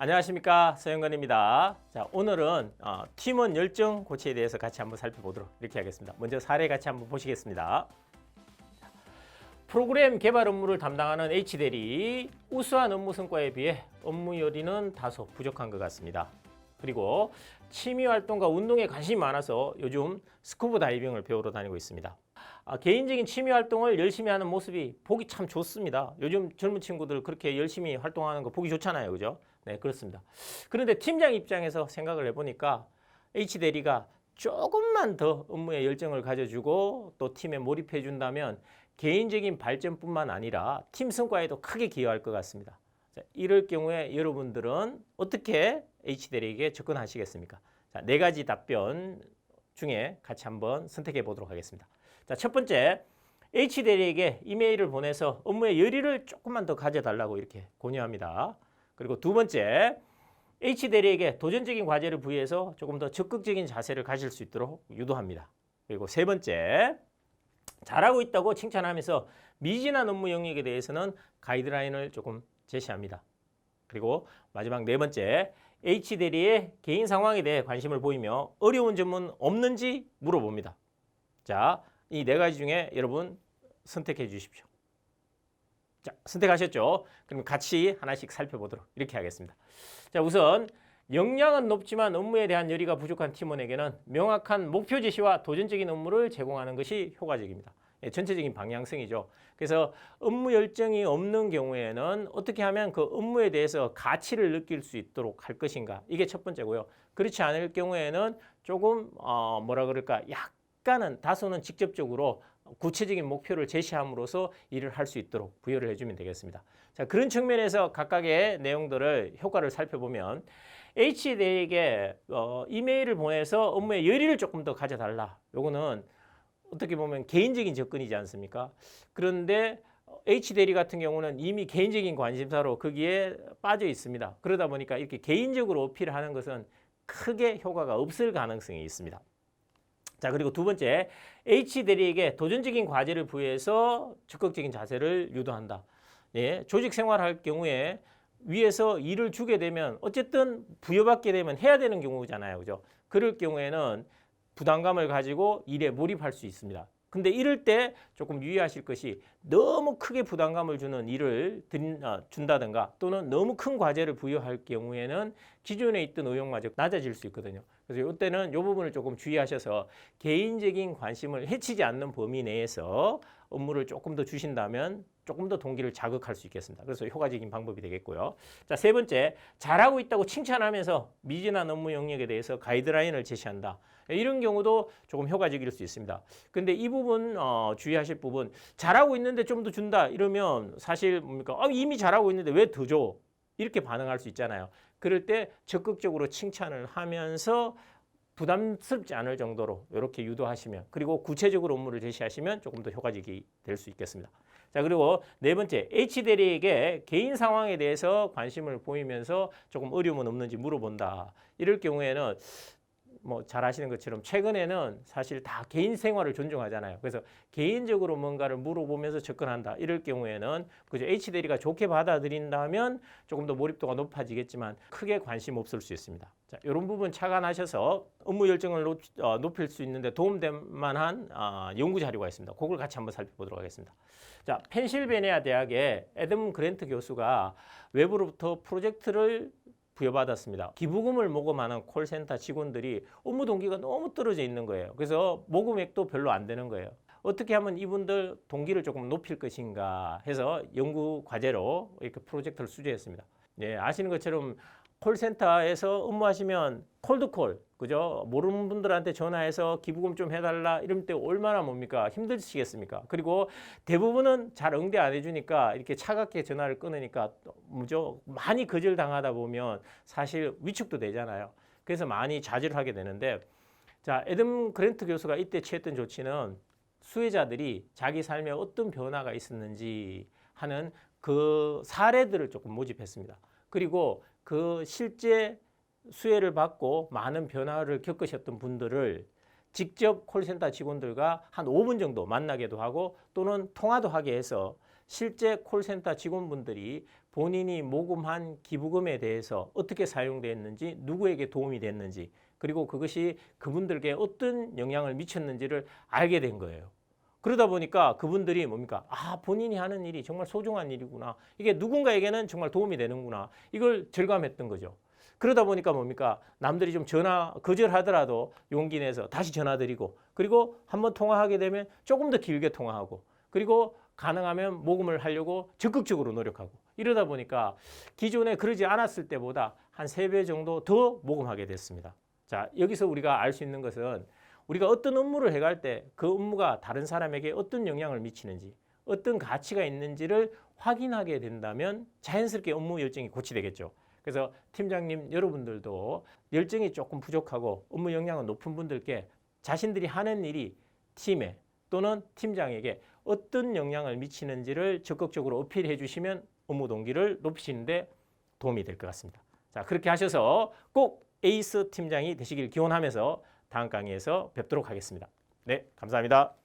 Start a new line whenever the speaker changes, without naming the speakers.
안녕하십니까, 서영건입니다. 자, 오늘은 팀원 열정 고치에 대해서 같이 한번 살펴보도록 이렇게 하겠습니다. 먼저 사례 같이 한번 보시겠습니다. 프로그램 개발 업무를 담당하는 H대리, 우수한 업무 성과에 비해 업무 열의는 다소 부족한 것 같습니다. 그리고 취미 활동과 운동에 관심이 많아서 요즘 스쿠버 다이빙을 배우러 다니고 있습니다. 개인적인 취미 활동을 열심히 하는 모습이 보기 참 좋습니다. 요즘 젊은 친구들 그렇게 열심히 활동하는 거 보기 좋잖아요. 그죠? 네, 그렇습니다. 그런데 팀장 입장에서 생각을 해보니까 H대리가 조금만 더 업무에 열정을 가져주고 또 팀에 몰입해 준다면 개인적인 발전뿐만 아니라 팀 성과에도 크게 기여할 것 같습니다. 자, 이럴 경우에 여러분들은 어떻게 H대리에게 접근하시겠습니까? 자, 4가지 답변 중에 같이 한번 선택해 보도록 하겠습니다. 자, 첫 번째, H대리에게 이메일을 보내서 업무의 열의를 조금만 더 가져달라고 이렇게 권유합니다. 그리고 두 번째, H대리에게 도전적인 과제를 부여해서 조금 더 적극적인 자세를 가질 수 있도록 유도합니다. 그리고 세 번째, 잘하고 있다고 칭찬하면서 미진한 업무 영역에 대해서는 가이드라인을 조금 제시합니다. 그리고 마지막 네 번째, H대리의 개인 상황에 대해 관심을 보이며 어려운 점은 없는지 물어봅니다. 자, 이 4가지 중에 여러분 선택해 주십시오. 자, 선택하셨죠? 그럼 같이 하나씩 살펴보도록 이렇게 하겠습니다. 자, 우선 역량은 높지만 업무에 대한 열의가 부족한 팀원에게는 명확한 목표 제시와 도전적인 업무를 제공하는 것이 효과적입니다. 전체적인 방향성이죠. 그래서 업무 열정이 없는 경우에는 어떻게 하면 그 업무에 대해서 가치를 느낄 수 있도록 할 것인가, 이게 첫 번째고요. 그렇지 않을 경우에는 조금 뭐라 그럴까, 약간은 다소는 직접적으로 구체적인 목표를 제시함으로써 일을 할 수 있도록 부여를 해주면 되겠습니다. 자, 그런 측면에서 각각의 내용들을 효과를 살펴보면 H대리에게 이메일을 보내서 업무의 열의를 조금 더 가져달라. 요거는 어떻게 보면 개인적인 접근이지 않습니까? 그런데 H대리 같은 경우는 이미 개인적인 관심사로 거기에 빠져 있습니다. 그러다 보니까 이렇게 개인적으로 어필하는 것은 크게 효과가 없을 가능성이 있습니다. 자, 그리고 두 번째, H대리에게 도전적인 과제를 부여해서 적극적인 자세를 유도한다. 예, 조직 생활할 경우에 위에서 일을 주게 되면 어쨌든 부여받게 되면 해야 되는 경우잖아요. 그죠? 그럴 경우에는 부담감을 가지고 일에 몰입할 수 있습니다. 근데 이럴 때 조금 유의하실 것이, 너무 크게 부담감을 주는 일을 준다든가 또는 너무 큰 과제를 부여할 경우에는 기존에 있던 의욕마저 낮아질 수 있거든요. 그래서 이때는 이 부분을 조금 주의하셔서 개인적인 관심을 해치지 않는 범위 내에서 업무를 조금 더 주신다면 조금 더 동기를 자극할 수 있겠습니다. 그래서 효과적인 방법이 되겠고요. 자, 세 번째, 잘하고 있다고 칭찬하면서 미진한 업무 영역에 대해서 가이드라인을 제시한다. 이런 경우도 조금 효과적일 수 있습니다. 근데 이 부분 주의하실 부분, 잘하고 있는데 좀 더 준다 이러면 사실 뭡니까? 이미 잘하고 있는데 왜 더 줘? 이렇게 반응할 수 있잖아요. 그럴 때 적극적으로 칭찬을 하면서 부담스럽지 않을 정도로 이렇게 유도하시면, 그리고 구체적으로 업무를 제시하시면 조금 더 효과적이 될 수 있겠습니다. 자, 그리고 네 번째, H대리에게 개인 상황에 대해서 관심을 보이면서 조금 어려움은 없는지 물어본다. 이럴 경우에는 뭐 잘 아시는 것처럼 최근에는 사실 다 개인 생활을 존중하잖아요. 그래서 개인적으로 뭔가를 물어보면서 접근한다. 이럴 경우에는 그죠, H대리가 좋게 받아들인다면 조금 더 몰입도가 높아지겠지만 크게 관심 없을 수 있습니다. 자, 이런 부분 착안하셔서 업무 열정을 높일 수 있는데 도움될 만한 연구 자료가 있습니다. 그걸 같이 한번 살펴보도록 하겠습니다. 자, 펜실베니아 대학의 애덤 그랜트 교수가 외부로부터 프로젝트를 부여받았습니다. 기부금을 모금하는 콜센터 직원들이 업무 동기가 너무 떨어져 있는 거예요. 그래서 모금액도 별로 안 되는 거예요. 어떻게 하면 이분들 동기를 조금 높일 것인가 해서 연구 과제로 이렇게 프로젝트를 수주했습니다. 네, 아시는 것처럼 콜센터에서 업무하시면 콜드콜, 그죠? 모르는 분들한테 전화해서 기부금 좀 해달라 이럴 때 얼마나 뭡니까? 힘드시겠습니까? 그리고 대부분은 잘 응대 안 해주니까 이렇게 차갑게 전화를 끊으니까 뭐죠? 많이 거절당하다 보면 사실 위축도 되잖아요. 그래서 많이 자제를 하게 되는데, 자, 애덤 그랜트 교수가 이때 취했던 조치는 수혜자들이 자기 삶에 어떤 변화가 있었는지 하는 그 사례들을 조금 모집했습니다. 그리고 그 실제 수혜를 받고 많은 변화를 겪으셨던 분들을 직접 콜센터 직원들과 한 5분 정도 만나게도 하고 또는 통화도 하게 해서 실제 콜센터 직원분들이 본인이 모금한 기부금에 대해서 어떻게 사용됐는지, 누구에게 도움이 됐는지, 그리고 그것이 그분들께 어떤 영향을 미쳤는지를 알게 된 거예요. 그러다 보니까 그분들이 뭡니까? 아, 본인이 하는 일이 정말 소중한 일이구나. 이게 누군가에게는 정말 도움이 되는구나. 이걸 절감했던 거죠. 그러다 보니까 뭡니까? 남들이 좀 전화 거절하더라도 용기 내서 다시 전화드리고, 그리고 한번 통화하게 되면 조금 더 길게 통화하고, 그리고 가능하면 모금을 하려고 적극적으로 노력하고, 이러다 보니까 기존에 그러지 않았을 때보다 한 3배 정도 더 모금하게 됐습니다. 자, 여기서 우리가 알 수 있는 것은 우리가 어떤 업무를 해갈 때 그 업무가 다른 사람에게 어떤 영향을 미치는지, 어떤 가치가 있는지를 확인하게 된다면 자연스럽게 업무 열정이 고취되겠죠. 그래서 팀장님 여러분들도 열정이 조금 부족하고 업무 역량은 높은 분들께 자신들이 하는 일이 팀에 또는 팀장에게 어떤 영향을 미치는지를 적극적으로 어필해 주시면 업무 동기를 높이시는 데 도움이 될 것 같습니다. 자, 그렇게 하셔서 꼭 에이스 팀장이 되시길 기원하면서 다음 강의에서 뵙도록 하겠습니다. 네, 감사합니다.